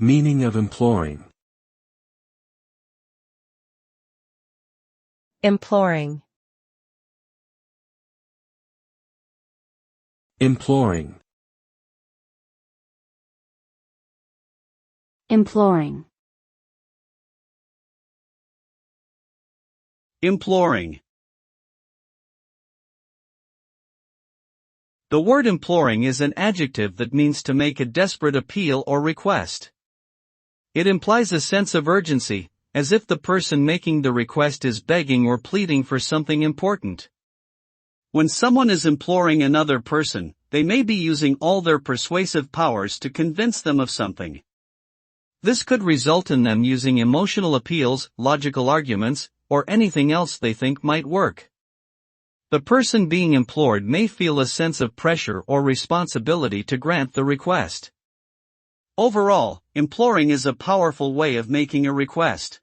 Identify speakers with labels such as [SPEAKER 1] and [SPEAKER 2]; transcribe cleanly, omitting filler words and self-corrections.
[SPEAKER 1] Meaning of imploring.
[SPEAKER 2] Imploring.
[SPEAKER 1] Imploring.
[SPEAKER 3] Imploring.
[SPEAKER 4] Imploring. The word imploring is an adjective that means to make a desperate appeal or request. It implies a sense of urgency, as if the person making the request is begging or pleading for something important. When someone is imploring another person, they may be using all their persuasive powers to convince them of something. This could result in them using emotional appeals, logical arguments, or anything else they think might work. The person being implored may feel a sense of pressure or responsibility to grant the request. Overall, imploring is a powerful way of making a request.